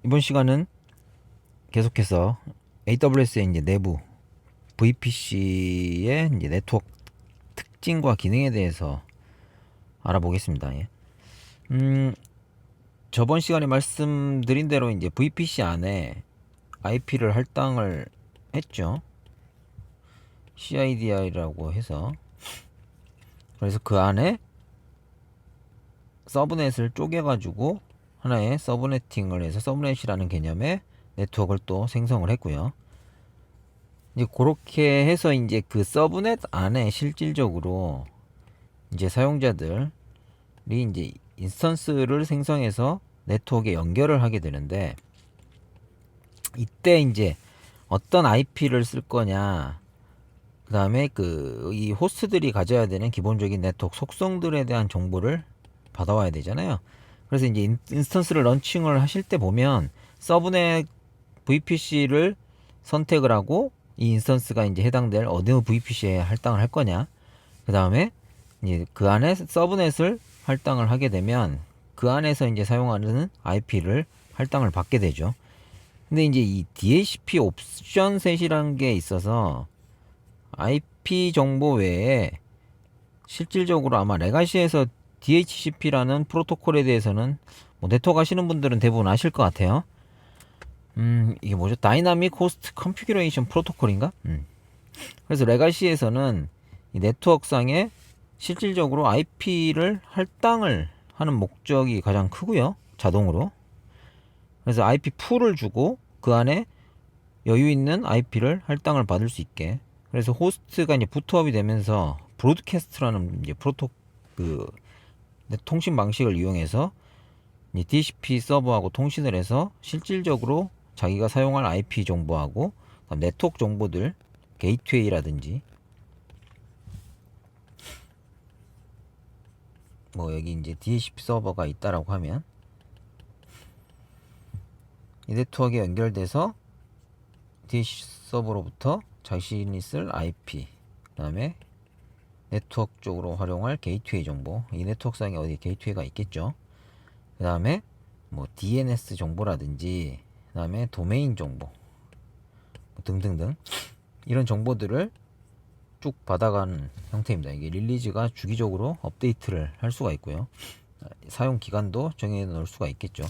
이번 시간은 계속해서 AWS의 이제 내부 VPC의 이제 네트워크 특징과 기능에 대해서 알아보겠습니다. 예. 저번 시간에 말씀드린 대로 이제 VPC 안에 IP를 할당을 했죠. CIDI라고 해서. 그래서 그 안에 서브넷을 쪼개가지고 하나의 서브네팅을 해서 서브넷이라는 개념의 네트워크를 또 생성을 했고요. 이제 그렇게 해서 이제 그 서브넷 안에 실질적으로 이제 사용자들이 이제 인스턴스를 생성해서 네트워크에 연결을 하게 되는데, 이때 이제 어떤 IP를 쓸 거냐, 그 다음에 이 호스트들이 가져야 되는 기본적인 네트워크 속성들에 대한 정보를 받아와야 되잖아요. 그래서 이제 인스턴스를 런칭을 하실 때 보면 서브넷 VPC를 선택을 하고 이 인스턴스가 이제 해당될 어느 VPC에 할당을 할 거냐, 그 다음에 이제 그 안에 서브넷을 할당을 하게 되면 그 안에서 이제 사용하는 IP를 할당을 받게 되죠. 근데 이제 이 DHCP 옵션 셋이라는 게 있어서 IP 정보 외에 실질적으로 아마 레가시에서 DHCP라는 프로토콜에 대해서는 뭐 네트워크 하시는 분들은 대부분 아실 것 같아요. 이게 뭐죠? 다이나믹 호스트 컨피규레이션 프로토콜인가? 그래서 레가시에서는 이 네트워크상에 실질적으로 IP를 할당을 하는 목적이 가장 크고요. 자동으로. 그래서 IP 풀을 주고 그 안에 여유 있는 IP를 할당을 받을 수 있게. 그래서 호스트가 이제 부트업이 되면서 브로드캐스트라는 이제 그 통신 방식을 이용해서 이제 DHCP 서버하고 통신을 해서 실질적으로 자기가 사용할 IP 정보하고 네트워크 정보들, 게이트웨이라든지 뭐 여기 이제 DHCP 서버가 있다라고 하면 이 네트워크에 연결돼서 DHCP 서버로부터 자신이 쓸 IP, 그 다음에 네트워크 쪽으로 활용할 게이트웨이 정보, 이 네트워크상에 어디 게이트웨이가 있겠죠. 그 다음에 뭐 DNS 정보라든지, 그 다음에 도메인 정보 등등등 이런 정보들을 쭉 받아가는 형태입니다. 이게 릴리즈가 주기적으로 업데이트를 할 수가 있고요. 사용 기간도 정해 놓을 수가 있겠죠.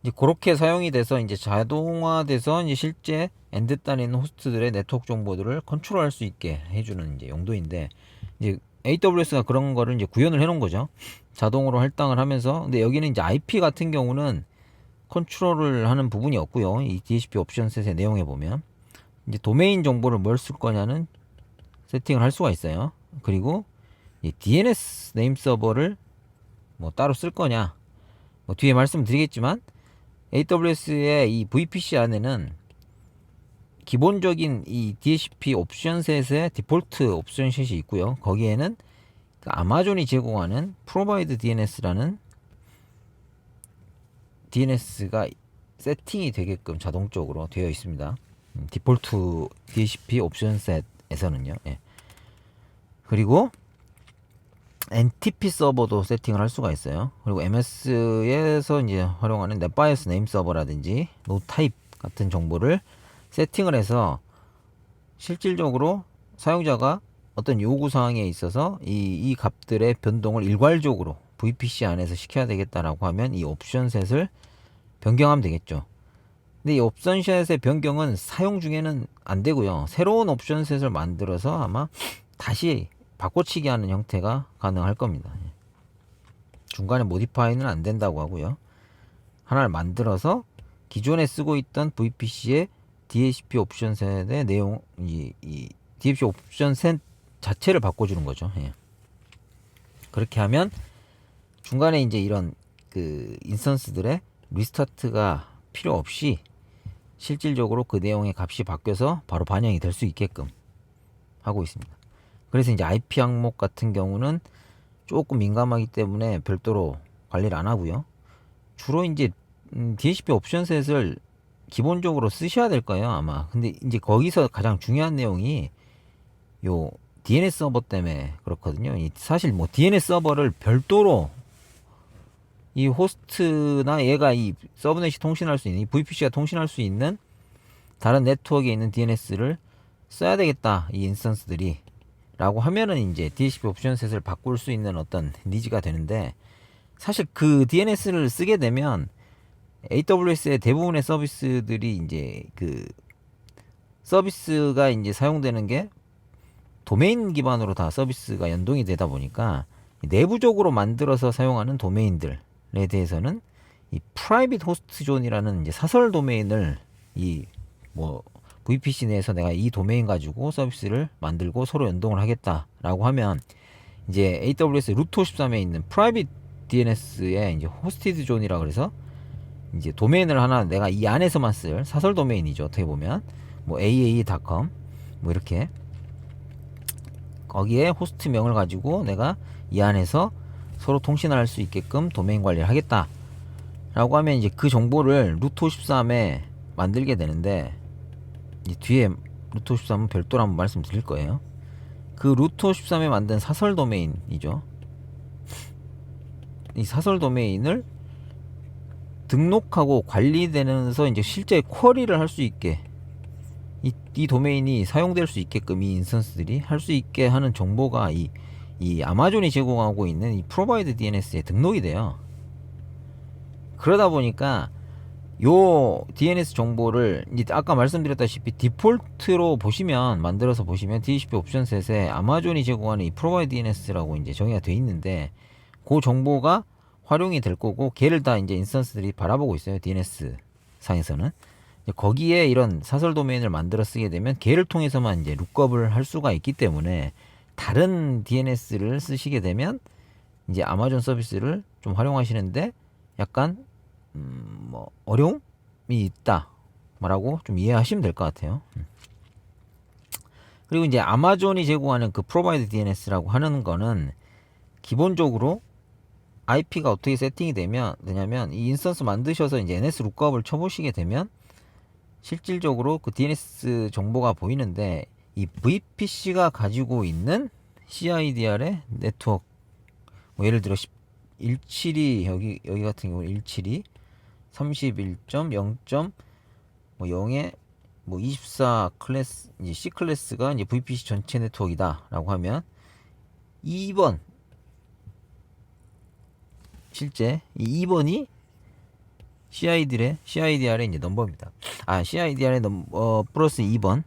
이제 그렇게 사용이 돼서 이제 자동화돼서 이제 실제 엔드 단에 있는 호스트들의 네트워크 정보들을 컨트롤할 수 있게 해주는 이제 용도인데, 이제 AWS가 그런 거를 이제 구현을 해놓은 거죠. 자동으로 할당을 하면서. 근데 여기는 이제 IP 같은 경우는 컨트롤을 하는 부분이 없고요. 이 DHCP 옵션 셋의 내용에 보면 이제 도메인 정보를 뭘 쓸 거냐는 세팅을 할 수가 있어요. 그리고 이 DNS 네임 서버를 뭐 따로 쓸 거냐, 뭐 뒤에 말씀드리겠지만 AWS의 이 VPC 안에는 기본적인 이 DHCP 옵션 셋의 디폴트 옵션 셋이 있고요. 거기에는 아마존이 제공하는 프로바이드 DNS라는 DNS가 세팅이 되게끔 자동적으로 되어 있습니다. 디폴트 DHCP 옵션 셋에서는요. 예. 그리고 NTP 서버도 세팅을 할 수가 있어요. 그리고 MS에서 이제 활용하는 넷바이오스 네임 서버라든지 노타입 같은 정보를 세팅을 해서 실질적으로 사용자가 어떤 요구 사항에 있어서 이 값들의 변동을 일괄적으로 VPC 안에서 시켜야 되겠다라고 하면 이 옵션 셋을 변경하면 되겠죠. 근데 이 옵션 셋의 변경은 사용 중에는 안 되고요. 새로운 옵션 셋을 만들어서 아마 다시 바꿔치기 하는 형태가 가능할 겁니다. 중간에 모디파이는 안 된다고 하고요. 하나를 만들어서 기존에 쓰고 있던 VPC의 DHCP 옵션 셋의 내용, 이 DHCP 옵션 셋 자체를 바꿔주는 거죠. 예. 그렇게 하면 중간에 이제 이런 그 인스턴스들의 리스타트가 필요 없이 실질적으로 그 내용의 값이 바뀌어서 바로 반영이 될 수 있게끔 하고 있습니다. 그래서 이제 IP 항목 같은 경우는 조금 민감하기 때문에 별도로 관리를 안 하고요. 주로 이제 DHCP 옵션 셋을 기본적으로 쓰셔야 될 거예요, 아마. 근데 이제 거기서 가장 중요한 내용이 요 DNS 서버 때문에 그렇거든요. 사실 뭐 DNS 서버를 별도로 이 호스트나 얘가 이 서브넷이 통신할 수 있는, 이 VPC가 통신할 수 있는 다른 네트워크에 있는 DNS를 써야 되겠다, 이 인스턴스들이. 라고 하면은 이제 DHCP 옵션 셋을 바꿀 수 있는 어떤 니즈가 되는데, 사실 그 DNS를 쓰게 되면 AWS의 대부분의 서비스들이 이제 그 서비스가 이제 사용되는 게 도메인 기반으로 다 서비스가 연동이 되다 보니까 내부적으로 만들어서 사용하는 도메인들에 대해서는 이 프라이빗 호스트 존이라는 이제 사설 도메인을 이 뭐 VPC 내에서 내가 이 도메인 가지고 서비스를 만들고 서로 연동을 하겠다라고 하면, 이제 AWS 루트 53에 있는 프라이빗 DNS의 이제 호스티드 존이라 그래서 이제 도메인을 하나 내가 이 안에서만 쓸 사설 도메인이죠. 어떻게 보면 뭐 aa.com 뭐 이렇게 거기에 호스트명을 가지고 내가 이 안에서 서로 통신을 할 수 있게끔 도메인 관리를 하겠다 라고 하면, 이제 그 정보를 루트 53에 만들게 되는데, 이 뒤에 루트 53은 별도로 한번 말씀드릴 거예요. 그 루트 53에 만든 사설 도메인이죠. 이 사설 도메인을 등록하고 관리되면서 이제 실제 쿼리를 할 수 있게, 이 도메인이 사용될 수 있게끔 이 인스턴스들이 할 수 있게 하는 정보가 이 아마존이 제공하고 있는 이 프로바이드 DNS에 등록이 돼요. 그러다 보니까 요 DNS 정보를 이제 아까 말씀드렸다시피 디폴트로 보시면, 만들어서 보시면 DHCP 옵션 셋에 아마존이 제공하는 이 프로바이드 DNS라고 이제 정의가 돼 있는데, 그 정보가 활용이 될 거고, 걔를 다 이제 인스턴스들이 바라보고 있어요. DNS 상에서는. 거기에 이런 사설 도메인을 만들어 쓰게 되면 걔를 통해서만 이제 룩업을 할 수가 있기 때문에, 다른 DNS를 쓰시게 되면 이제 아마존 서비스를 좀 활용하시는데 약간 뭐 어려움이 있다 말하고 좀 이해하시면 될 것 같아요. 그리고 이제 아마존이 제공하는 그 프로바이드 DNS라고 하는 거는 기본적으로 IP가 어떻게 세팅이 되냐면, 이 인스턴스 만드셔서 이제 NS 룩업을 쳐보시게 되면 실질적으로 그 DNS 정보가 보이는데, 이 VPC가 가지고 있는 CIDR의 네트워크, 뭐 예를 들어 172 여기 같은 경우는 172 31.0. 뭐 0에 뭐 24 클래스, 이제 C 클래스가 이제 VPC 전체 네트워크이다라고 하면, 2번 실제 이 2번이 CIDR의 이제 넘버입니다. CIDR의 넘버 플러스 2번,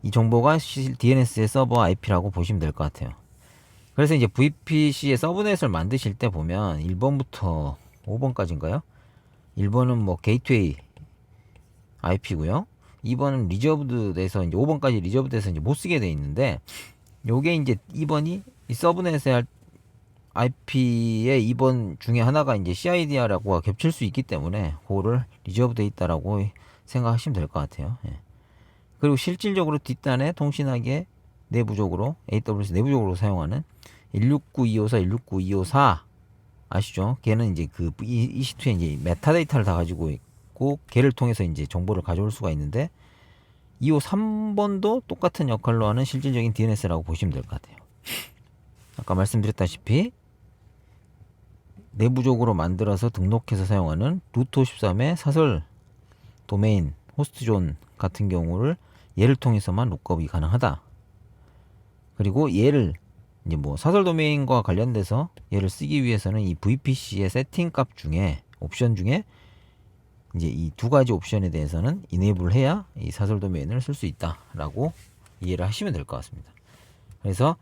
이 정보가 DNS의 서버 IP라고 보시면 될 것 같아요. 그래서 이제 VPC의 서브넷을 만드실 때 보면 1번부터 5번까지인가요? 1번은 뭐 게이트웨이 IP고요. 2번은 리저브드 돼서 이제 5번까지 리저브드 돼서 이제 못 쓰게 돼 있는데, 요게 이제 2번이 이 서브넷의 IP의 2번 중에 하나가 이제 CIDR하고 겹칠 수 있기 때문에 그거를 리저브 돼 있다라고 생각하시면 될 것 같아요. 예. 그리고 실질적으로 뒷단에 통신하기에 내부적으로 AWS 내부적으로 사용하는 169.254, 169.254 아시죠? 걔는 이제 그 EC2에 이제 메타데이터를 다 가지고 있고, 걔를 통해서 이제 정보를 가져올 수가 있는데, 253번도 똑같은 역할로 하는 실질적인 DNS라고 보시면 될 것 같아요. 아까 말씀드렸다시피 내부적으로 만들어서 등록해서 사용하는 루트 53의 사설 도메인 호스트 존 같은 경우를 얘를 통해서만 룩업이 가능하다. 그리고 얘를 이제 뭐 사설 도메인과 관련돼서 얘를 쓰기 위해서는 이 VPC의 세팅 값 중에 옵션 중에 이제 이 두 가지 옵션에 대해서는 이네이블을 해야 이 사설 도메인을 쓸 수 있다라고 이해를 하시면 될 것 같습니다. 그래서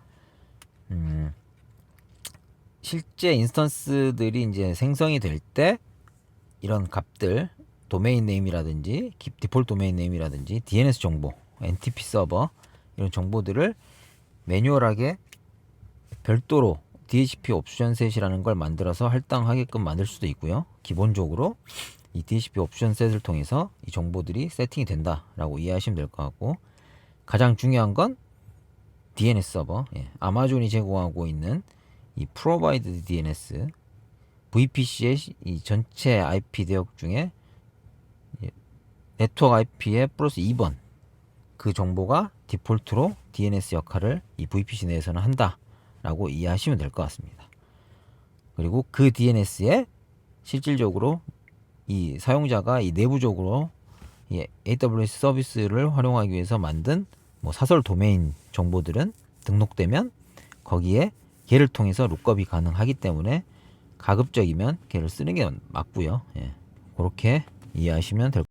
실제 인스턴스들이 이제 생성이 될 때 이런 값들, 도메인 네임이라든지 디폴트 도메인 네임이라든지 DNS 정보, NTP 서버 이런 정보들을 매뉴얼하게 별도로 DHCP 옵션 셋이라는 걸 만들어서 할당하게끔 만들 수도 있고요. 기본적으로 이 DHCP 옵션 셋을 통해서 이 정보들이 세팅이 된다라고 이해하시면 될 것 같고, 가장 중요한 건 DNS 서버, 아마존이 제공하고 있는 이 프로바이드 DNS, VPC의 이 전체 IP 대역 중에 네트워크 IP의 플러스 2번, 그 정보가 디폴트로 DNS 역할을 이 VPC 내에서는 한다라고 이해하시면 될 것 같습니다. 그리고 그 DNS에 실질적으로 이 사용자가 이 내부적으로 이 AWS 서비스를 활용하기 위해서 만든 뭐 사설 도메인 정보들은 등록되면 거기에 걔를 통해서 룩업이 가능하기 때문에 가급적이면 걔를 쓰는 게 맞고요. 예. 그렇게 이해하시면 될 것 같습니다.